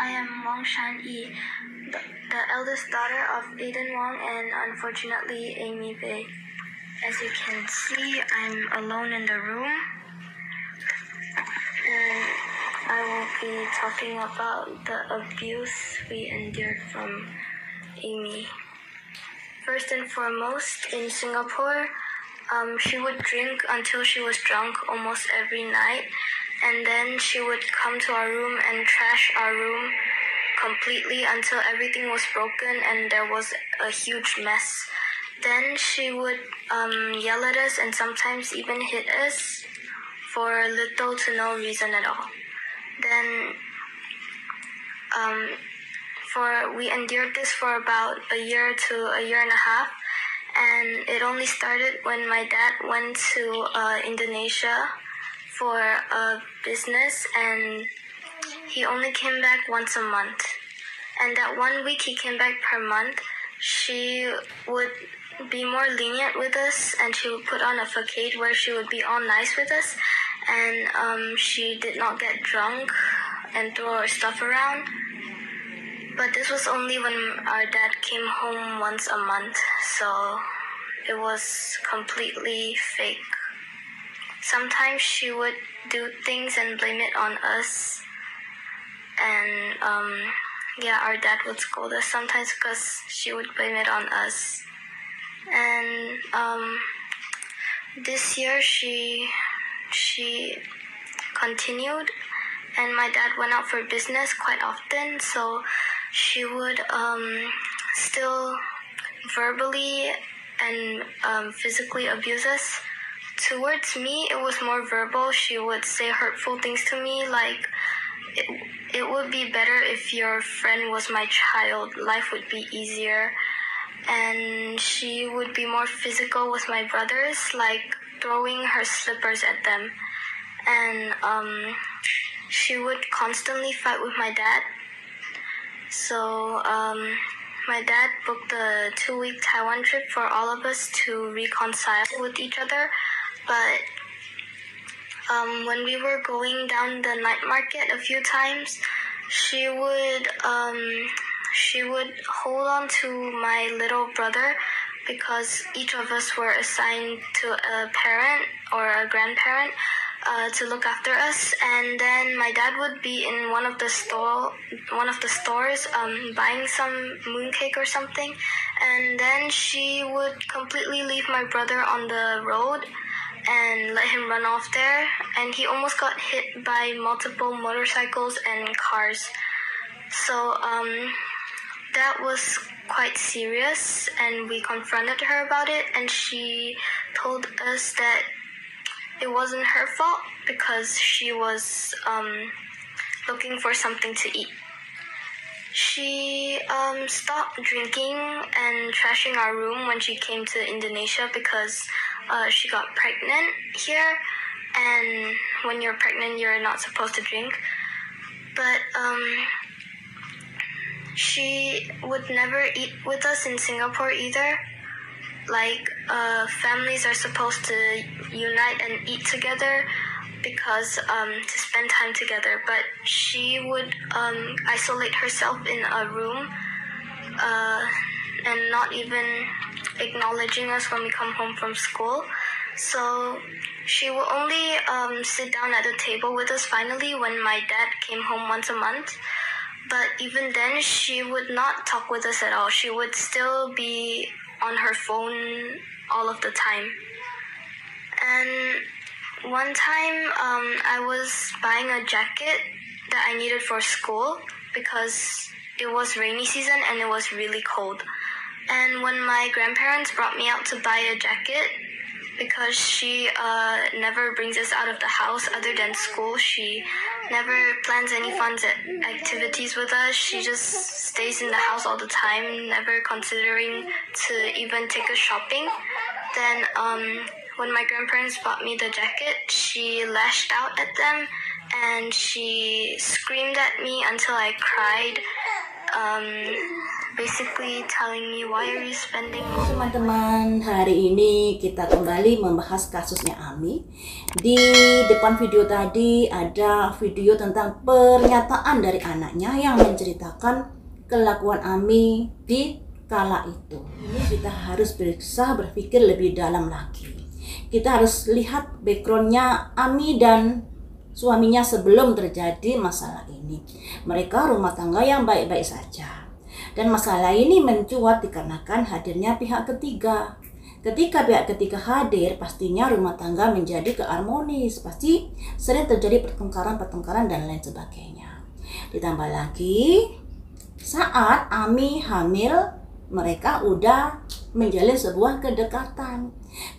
I am Wang Shan-yi, the eldest daughter of Aiden Wang and unfortunately Amy Bei. As you can see, I'm alone in the room, and I will be talking about the abuse we endured from Amy. First and foremost, in Singapore, she would drink until she was drunk almost every night, and then she would come to our room and trash our room completely until everything was broken and there was a huge mess. Then she would yell at us and sometimes even hit us for little to no reason at all. Then we endured this for about a year to a year and a half, and it only started when my dad went to Indonesia for a business, and he only came back once a month. And that 1 week he came back per month, she would be more lenient with us, and she would put on a facade where she would be all nice with us, and she did not get drunk and throw her stuff around. But this was only when our dad came home once a month, so it was completely fake. Sometimes she would do things and blame it on us, and our dad would scold us sometimes because she would blame it on us. And this year she continued, and my dad went out for business quite often, so she would still verbally and physically abuse us. Towards me, it was more verbal. She would say hurtful things to me, like, it would be better if your friend was my child. Life would be easier. And she would be more physical with my brothers, like throwing her slippers at them. And she would constantly fight with my dad. So my dad booked a 2-week Taiwan trip for all of us to reconcile with each other. But when we were going down the night market a few times, she would hold on to my little brother because each of us were assigned to a parent or a grandparent to look after us. And then my dad would be in one of the stores buying some mooncake or something, and then she would completely leave my brother on the road and let him run off there, and he almost got hit by multiple motorcycles and cars. So that was quite serious, and we confronted her about it, and she told us that it wasn't her fault because she was looking for something to eat. She stopped drinking and trashing our room when she came to Indonesia because she got pregnant here, and when you're pregnant, you're not supposed to drink. But she would never eat with us in Singapore either. Like, families are supposed to unite and eat together because to spend time together, but she would isolate herself in a room and not even acknowledging us when we come home from school. So she will only sit down at the table with us finally when my dad came home once a month. But even then, she would not talk with us at all. She would still be on her phone all of the time. And one time, I was buying a jacket that I needed for school because it was rainy season and it was really cold. And when my grandparents brought me out to buy a jacket, because she never brings us out of the house other than school, she never plans any fun activities with us. She just stays in the house all the time, never considering to even take us shopping. Then when my grandparents bought me the jacket, she lashed out at them and she screamed at me until I cried. basically telling me, why are you spending Teman-teman, hari ini kita kembali membahas kasusnya Ami. Di depan video tadi ada video tentang pernyataan dari anaknya yang menceritakan kelakuan Ami di kala itu. Ini kita harus berpikir lebih dalam lagi. Kita harus lihat backgroundnya Ami dan suaminya sebelum terjadi masalah ini. Mereka rumah tangga yang baik-baik saja. Dan masalah ini mencuat dikarenakan hadirnya pihak ketiga. Ketika pihak ketiga hadir, pastinya rumah tangga menjadi keharmonis. Pasti sering terjadi pertengkaran dan lain sebagainya. Ditambah lagi, saat Ami hamil, mereka udah menjalin sebuah kedekatan.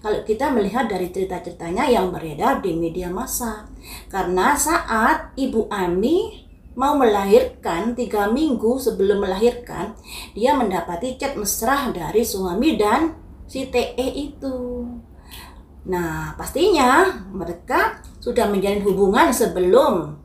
Kalau kita melihat dari cerita-ceritanya yang beredar di media massa. Karena saat ibu Ami mau melahirkan, 3 minggu sebelum melahirkan, dia mendapati chat mesra dari suami dan si TE itu. Nah, pastinya mereka sudah menjalin hubungan sebelum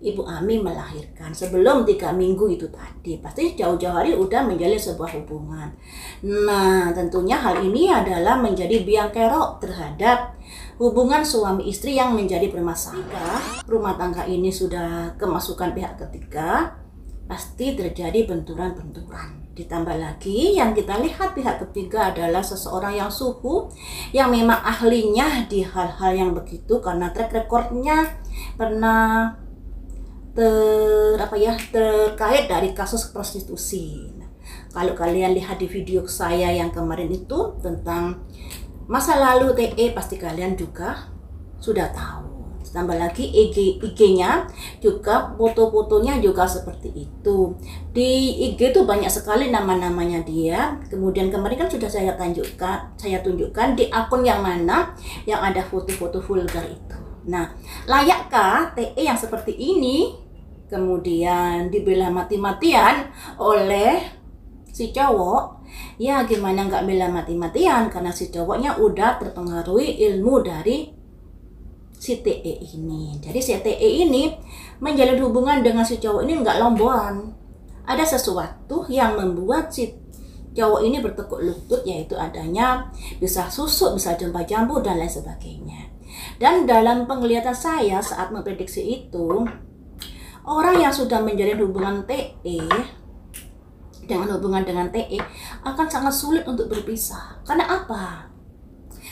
ibu Ami melahirkan, sebelum 3 minggu itu tadi. Pasti jauh-jauh hari udah menjalin sebuah hubungan. Nah, tentunya hal ini adalah menjadi biang kerok terhadap hubungan suami istri yang menjadi bermasalah. Rumah tangga ini sudah kemasukan pihak ketiga, pasti terjadi benturan-benturan. Ditambah lagi yang kita lihat pihak ketiga adalah seseorang yang suhu, yang memang ahlinya di hal-hal yang begitu karena track recordnya pernah terkait dari kasus prostitusi. Nah, kalau kalian lihat di video saya yang kemarin itu tentang masa lalu TE, pasti kalian juga sudah tahu. Tambah lagi IG-nya juga, foto-fotonya juga seperti itu. Di IG itu banyak sekali nama-namanya dia. Kemudian kemarin kan sudah saya tunjukkan di akun yang mana yang ada foto-foto vulgar itu. Nah, layakkah TE yang seperti ini kemudian dibela mati-matian oleh si cowok? Ya gimana nggak bela mati-matian, karena si cowoknya udah terpengaruhi ilmu dari si TE ini. Jadi si TE ini menjalin hubungan dengan si cowok ini nggak lomboan. Ada sesuatu yang membuat si cowok ini bertekuk lutut, yaitu adanya bisa susuk, bisa jumpa jambu dan lain sebagainya. Dan dalam penglihatan saya saat memprediksi itu, orang yang sudah menjalin hubungan TE dengan TE akan sangat sulit untuk berpisah. Karena apa?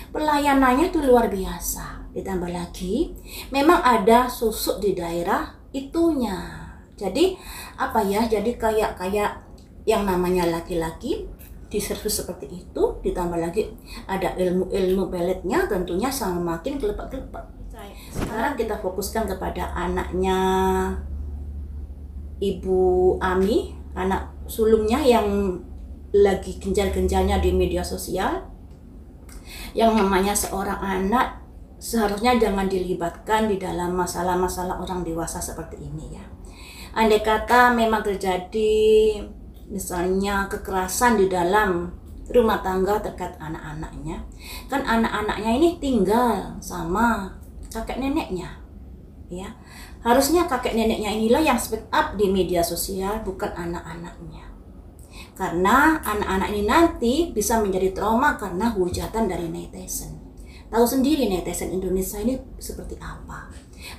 Pelayanannya itu luar biasa. Ditambah lagi, memang ada susuk di daerah itunya. Jadi Jadi kayak yang namanya laki-laki diservis seperti itu. Ditambah lagi ada ilmu peletnya, tentunya semakin kelepak-kelepak. Sekarang kita fokuskan kepada anaknya Ibu Ami, anak sulungnya yang lagi gencar-gencarnya di media sosial. Yang namanya seorang anak seharusnya jangan dilibatkan di dalam masalah-masalah orang dewasa seperti ini ya. Andai kata memang terjadi misalnya kekerasan di dalam rumah tangga terkait anak-anaknya, kan anak-anaknya ini tinggal sama kakek neneknya ya. Harusnya kakek neneknya inilah yang speak up di media sosial, bukan anak-anaknya. Karena anak-anak ini nanti bisa menjadi trauma karena hujatan dari netizen. Tahu sendiri netizen Indonesia ini seperti apa.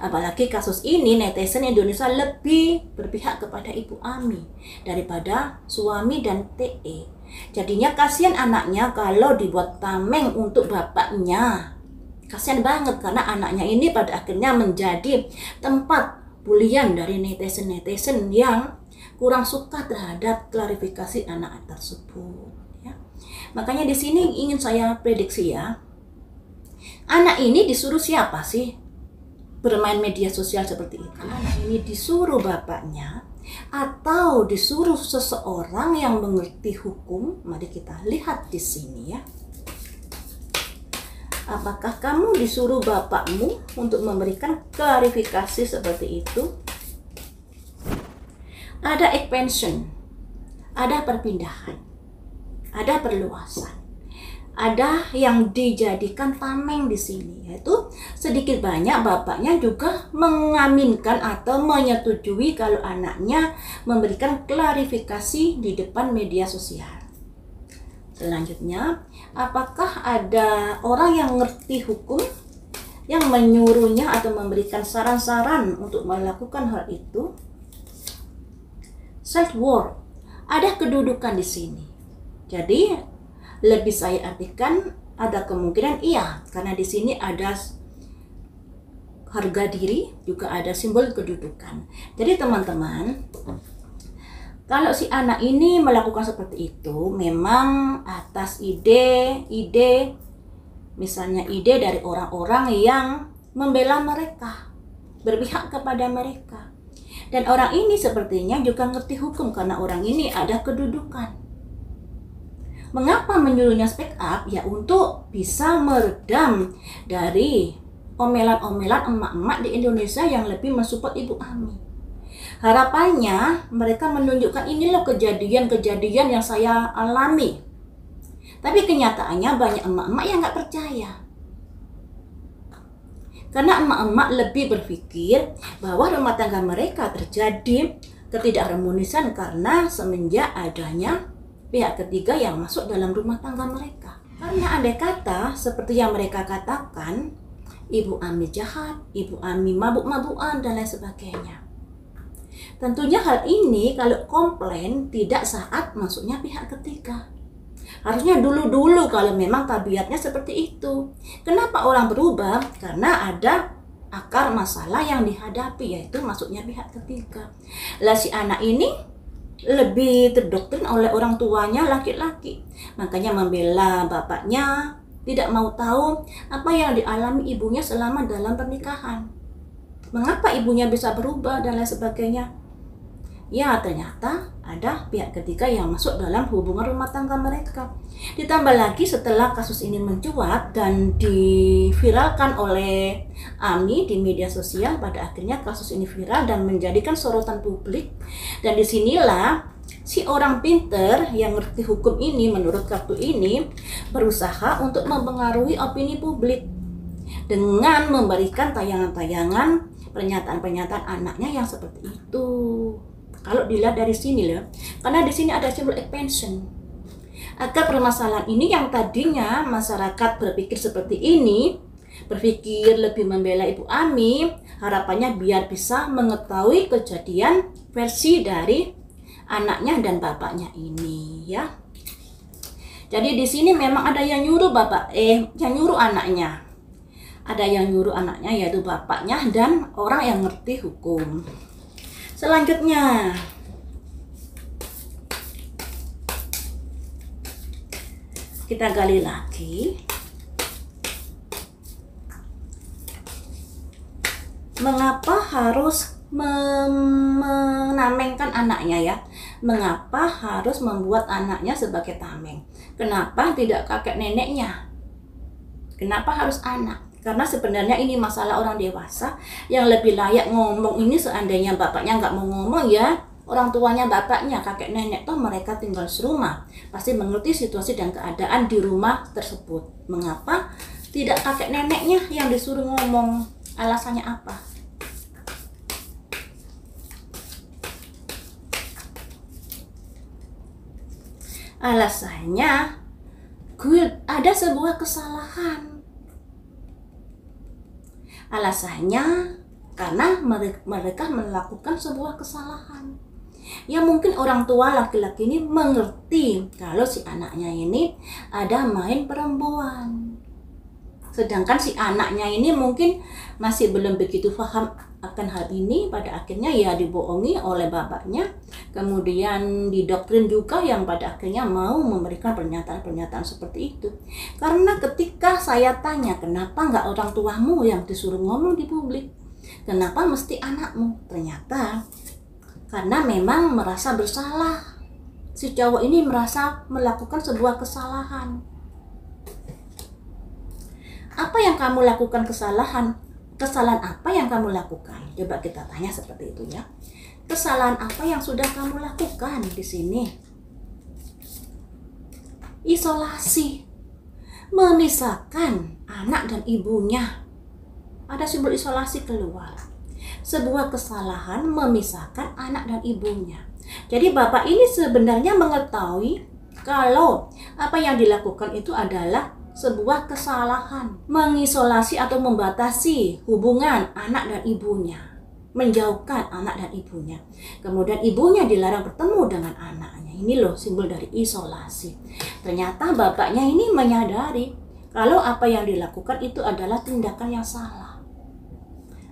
Apalagi kasus ini netizen Indonesia lebih berpihak kepada Ibu Ami daripada suami dan TE. Jadinya kasihan anaknya kalau dibuat tameng untuk bapaknya. Kasihan banget karena anaknya ini pada akhirnya menjadi tempat bulian dari netizen-netizen yang kurang suka terhadap klarifikasi anak tersebut ya. Makanya di sini ingin saya prediksi ya. Anak ini disuruh siapa sih bermain media sosial seperti itu? Anak ini disuruh bapaknya atau disuruh seseorang yang mengerti hukum? Mari kita lihat di sini ya. Apakah kamu disuruh bapakmu untuk memberikan klarifikasi seperti itu? Ada expansion, ada perpindahan, ada perluasan, ada yang dijadikan tameng di sini, yaitu sedikit banyak bapaknya juga mengaminkan atau menyetujui kalau anaknya memberikan klarifikasi di depan media sosial. Selanjutnya, apakah ada orang yang ngerti hukum yang menyuruhnya atau memberikan saran-saran untuk melakukan hal itu? Self-worth, ada kedudukan di sini. Jadi, lebih saya artikan ada kemungkinan iya, karena di sini ada harga diri, juga ada simbol kedudukan. Jadi teman-teman, kalau si anak ini melakukan seperti itu, memang atas ide, misalnya ide dari orang-orang yang membela mereka, berpihak kepada mereka. Dan orang ini sepertinya juga ngerti hukum karena orang ini ada kedudukan. Mengapa menyuruhnya speak up? Ya untuk bisa meredam dari omelan-omelan emak-emak di Indonesia yang lebih mensupport Ibu Ami. Harapannya mereka menunjukkan ini loh kejadian-kejadian yang saya alami. Tapi kenyataannya banyak emak-emak yang nggak percaya. Karena emak-emak lebih berpikir bahwa rumah tangga mereka terjadi ketidakharmonisan karena semenjak adanya pihak ketiga yang masuk dalam rumah tangga mereka. Karena andai kata seperti yang mereka katakan, Ibu Ami jahat, Ibu Ami mabuk-mabukan dan lain sebagainya. Tentunya hal ini kalau komplain tidak saat masuknya pihak ketiga. Harusnya dulu-dulu kalau memang tabiatnya seperti itu. Kenapa orang berubah? Karena ada akar masalah yang dihadapi, yaitu masuknya pihak ketiga. Lah si anak ini lebih terdoktrin oleh orang tuanya laki-laki, makanya membela bapaknya, tidak mau tahu apa yang dialami ibunya selama dalam pernikahan. Mengapa ibunya bisa berubah dan lain sebagainya. Ya ternyata ada pihak ketiga yang masuk dalam hubungan rumah tangga mereka. Ditambah lagi setelah kasus ini mencuat dan diviralkan oleh Ami di media sosial, pada akhirnya kasus ini viral dan menjadikan sorotan publik. Dan disinilah si orang pinter yang ngerti hukum ini menurut kartu ini berusaha untuk mempengaruhi opini publik dengan memberikan tayangan-tayangan pernyataan-pernyataan anaknya yang seperti itu. Kalau dilihat dari sini loh, karena di sini ada simbol expansion. Agar permasalahan ini yang tadinya masyarakat berpikir seperti ini, berpikir lebih membela Ibu Ami, harapannya biar bisa mengetahui kejadian versi dari anaknya dan bapaknya ini, ya. Jadi di sini memang ada yang nyuruh yang nyuruh anaknya. Ada yang nyuruh anaknya yaitu bapaknya dan orang yang ngerti hukum. Selanjutnya, kita gali lagi. Mengapa harus menamengkan anaknya ya? Mengapa harus membuat anaknya sebagai tameng? Kenapa tidak kakek neneknya? Kenapa harus anak? Karena sebenarnya ini masalah orang dewasa yang lebih layak ngomong ini seandainya bapaknya nggak mau ngomong ya. Orang tuanya bapaknya, kakek nenek, toh mereka tinggal serumah. Pasti mengerti situasi dan keadaan di rumah tersebut. Mengapa tidak kakek neneknya yang disuruh ngomong? Alasannya apa? Alasannya, ada sebuah kesalahan. Alasannya karena mereka melakukan sebuah kesalahan. Ya mungkin orang tua laki-laki ini mengerti kalau si anaknya ini ada main perempuan. Sedangkan si anaknya ini mungkin masih belum begitu paham akan hal ini, pada akhirnya ya dibohongi oleh bapaknya, kemudian didoktrin juga yang pada akhirnya mau memberikan pernyataan-pernyataan seperti itu. Karena ketika saya tanya, kenapa nggak orang tuamu yang disuruh ngomong di publik? Kenapa mesti anakmu? Ternyata karena memang merasa bersalah. Si cowok ini merasa melakukan sebuah kesalahan. Apa yang kamu lakukan kesalahan? Kesalahan apa yang kamu lakukan? Coba kita tanya seperti itu ya. Kesalahan apa yang sudah kamu lakukan di sini? Isolasi. memisahkan anak dan ibunya. Ada simbol isolasi keluar. Sebuah kesalahan memisahkan anak dan ibunya. Jadi bapak ini sebenarnya mengetahui kalau apa yang dilakukan itu adalah sebuah kesalahan, mengisolasi atau membatasi hubungan anak dan ibunya, menjauhkan anak dan ibunya. Kemudian ibunya dilarang bertemu dengan anaknya. Ini loh simbol dari isolasi. Ternyata bapaknya ini menyadari kalau apa yang dilakukan itu adalah tindakan yang salah.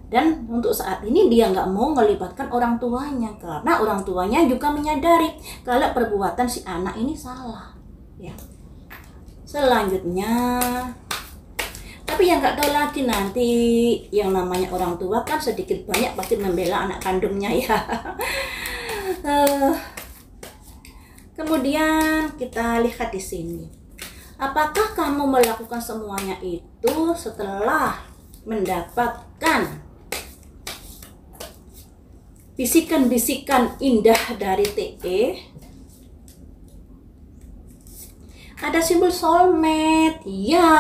Dan untuk saat ini dia nggak mau melibatkan orang tuanya, karena orang tuanya juga menyadari kalau perbuatan si anak ini salah. Ya. Selanjutnya, tapi yang nggak tahu lagi nanti yang namanya orang tua kan sedikit banyak pasti membela anak kandungnya ya. Kemudian kita lihat di sini. Apakah kamu melakukan semuanya itu setelah mendapatkan bisikan-bisikan indah dari TE? Ada simbol soulmate. Ya,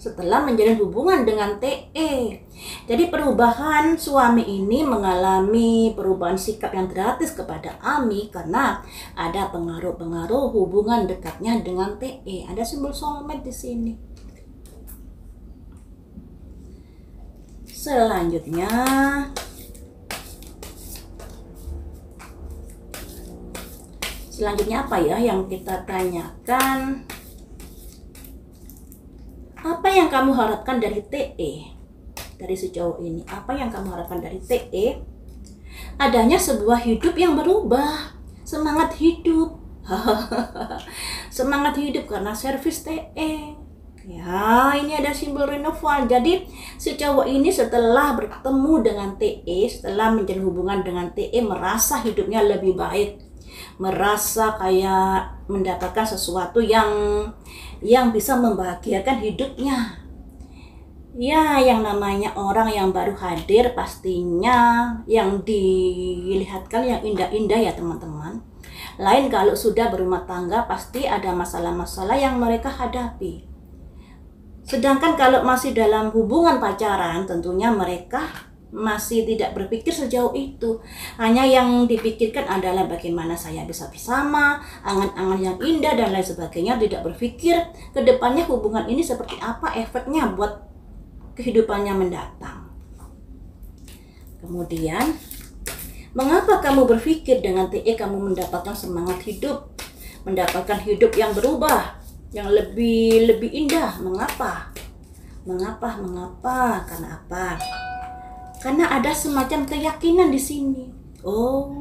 setelah menjalin hubungan dengan TE. Jadi perubahan suami ini mengalami perubahan sikap yang drastis kepada Ami karena ada pengaruh-pengaruh hubungan dekatnya dengan TE. Ada simbol soulmate di sini. Selanjutnya apa ya yang kita tanyakan? Apa yang kamu harapkan dari TE? Dari si cowok ini, apa yang kamu harapkan dari TE? Adanya sebuah hidup yang berubah, semangat hidup. Semangat hidup karena servis TE. Ya, ini ada simbol renewal. Jadi si cowok ini setelah bertemu dengan TE, setelah menjalin hubungan dengan TE, merasa hidupnya lebih baik, merasa kayak mendapatkan sesuatu yang bisa membahagiakan hidupnya. Ya, yang namanya orang yang baru hadir pastinya yang dilihatkan yang indah-indah ya teman-teman. Lain kalau sudah berumah tangga pasti ada masalah-masalah yang mereka hadapi. Sedangkan kalau masih dalam hubungan pacaran tentunya mereka masih tidak berpikir sejauh itu. Hanya yang dipikirkan adalah bagaimana saya bisa bersama, angan-angan yang indah dan lain sebagainya. Tidak berpikir ke depannya hubungan ini seperti apa efeknya buat kehidupannya mendatang. Kemudian, mengapa kamu berpikir dengan TE kamu mendapatkan semangat hidup, mendapatkan hidup yang berubah, yang lebih indah? Mengapa? Karena apa? Karena ada semacam keyakinan di sini. Oh,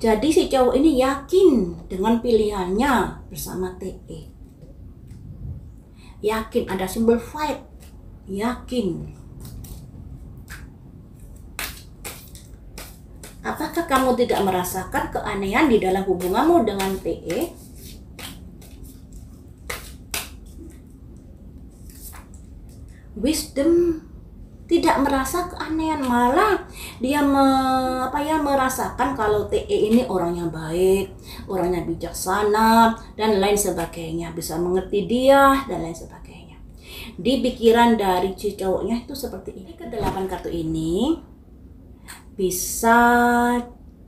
jadi si cowok ini yakin dengan pilihannya bersama TE. Yakin, ada simbol fight. Yakin. Apakah kamu tidak merasakan keanehan di dalam hubunganmu dengan TE? Wisdom tidak merasa keanehan, malah dia merasakan kalau TE ini orang yang baik, orangnya bijaksana dan lain sebagainya, bisa mengerti dia dan lain sebagainya. Di pikiran dari si cowoknya itu seperti ini. Ke-8 kartu ini bisa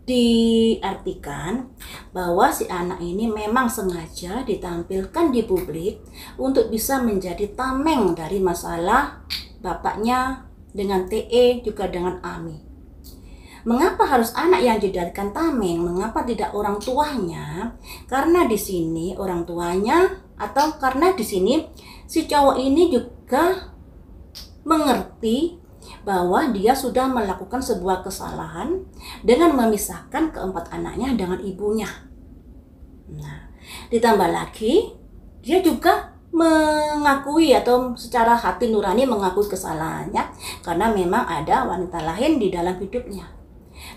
diartikan bahwa si anak ini memang sengaja ditampilkan di publik untuk bisa menjadi tameng dari masalah bapaknya dengan TE juga dengan Ami. Mengapa harus anak yang dijadikan tameng? Mengapa tidak orang tuanya? Karena di sini orang tuanya, atau karena di sini si cowok ini juga mengerti bahwa dia sudah melakukan sebuah kesalahan dengan memisahkan keempat anaknya dengan ibunya. Nah, ditambah lagi dia juga mengakui atau secara hati nurani mengakui kesalahannya karena memang ada wanita lain di dalam hidupnya.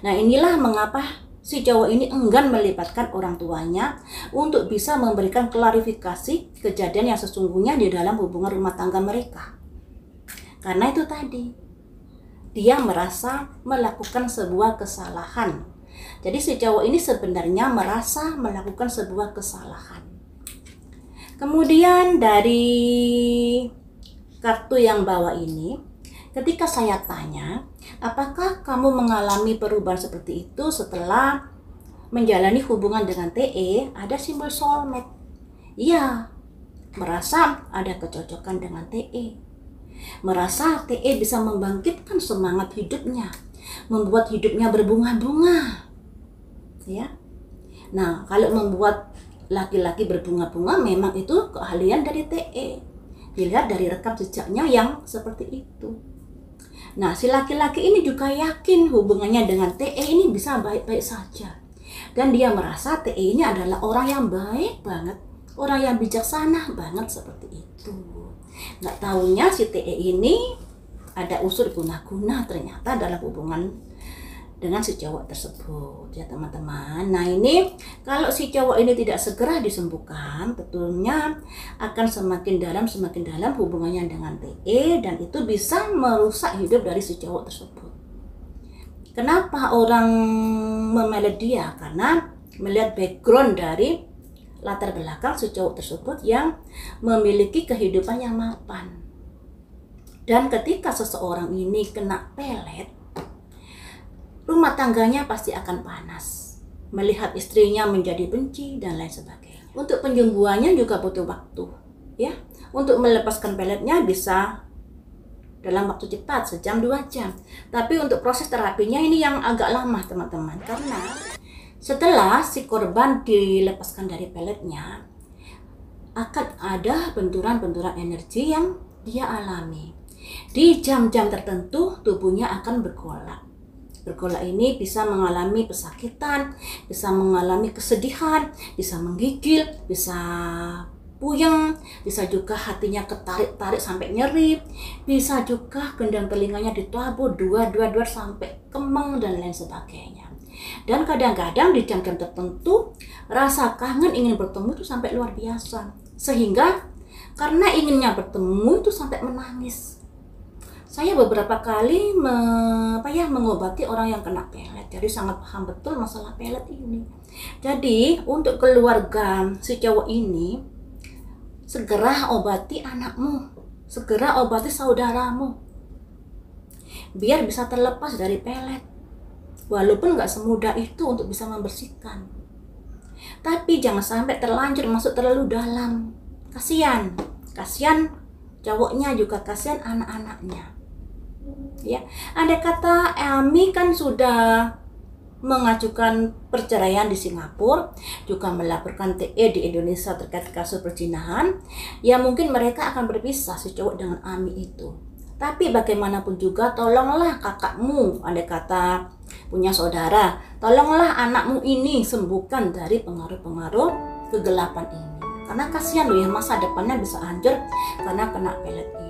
Nah, inilah mengapa si cowok ini enggan melibatkan orang tuanya untuk bisa memberikan klarifikasi kejadian yang sesungguhnya di dalam hubungan rumah tangga mereka. Karena itu tadi, dia merasa melakukan sebuah kesalahan. Jadi si cowok ini sebenarnya merasa melakukan sebuah kesalahan. Kemudian dari kartu yang bawah ini, ketika saya tanya, apakah kamu mengalami perubahan seperti itu setelah menjalani hubungan dengan TE, ada simbol soulmate. Iya, merasa ada kecocokan dengan TE. Merasa TE bisa membangkitkan semangat hidupnya, membuat hidupnya berbunga-bunga. Ya. Nah, kalau membuat laki-laki berbunga-bunga memang itu keahlian dari TE. Dilihat dari rekam jejaknya yang seperti itu. Nah, si laki-laki ini juga yakin hubungannya dengan TE ini bisa baik-baik saja. Dan dia merasa TE ini adalah orang yang baik banget, orang yang bijaksana banget seperti itu. Nggak taunya si TE ini ada unsur guna-guna ternyata dalam hubungan dengan si cowok tersebut, ya teman-teman. Nah ini kalau si cowok ini tidak segera disembuhkan, tentunya akan semakin dalam hubungannya dengan TE, dan itu bisa merusak hidup dari si cowok tersebut. Kenapa orang memelet dia? Karena melihat background dari latar belakang si cowok tersebut yang memiliki kehidupan yang mapan. Dan ketika seseorang ini kena pelet, rumah tangganya pasti akan panas. Melihat istrinya menjadi benci dan lain sebagainya. Untuk penyembuhannya juga butuh waktu, ya. Untuk melepaskan peletnya bisa dalam waktu cepat, sejam 2 jam. Tapi untuk proses terapinya ini yang agak lama, teman-teman. Karena setelah si korban dilepaskan dari peletnya, akan ada benturan-benturan energi yang dia alami. Di jam-jam tertentu tubuhnya akan bergolak. Bergolak ini bisa mengalami pesakitan, bisa mengalami kesedihan, bisa menggigil, bisa puyeng, bisa juga hatinya ketarik-tarik sampai nyeri, bisa juga gendang telinganya ditabur dua sampai kemeng dan lain sebagainya. Dan kadang-kadang di jam-jam tertentu rasa kangen ingin bertemu itu sampai luar biasa, sehingga karena inginnya bertemu itu sampai menangis. Saya beberapa kali mengobati orang yang kena pelet, jadi sangat paham betul masalah pelet ini. Jadi untuk keluarga si cowok ini, segera obati anakmu, segera obati saudaramu, biar bisa terlepas dari pelet. Walaupun nggak semudah itu untuk bisa membersihkan, tapi jangan sampai terlanjur masuk terlalu dalam. Kasihan cowoknya, juga kasihan anak-anaknya. Ya, andai kata Ami kan sudah mengajukan perceraian di Singapura, juga melaporkan TE di Indonesia terkait kasus perzinahan, ya mungkin mereka akan berpisah si cowok dengan Ami itu. Tapi bagaimanapun juga tolonglah kakakmu, andai kata punya saudara, tolonglah anakmu ini sembuhkan dari pengaruh-pengaruh kegelapan ini. Karena kasihan loh ya, masa depannya bisa hancur karena kena pelet ini.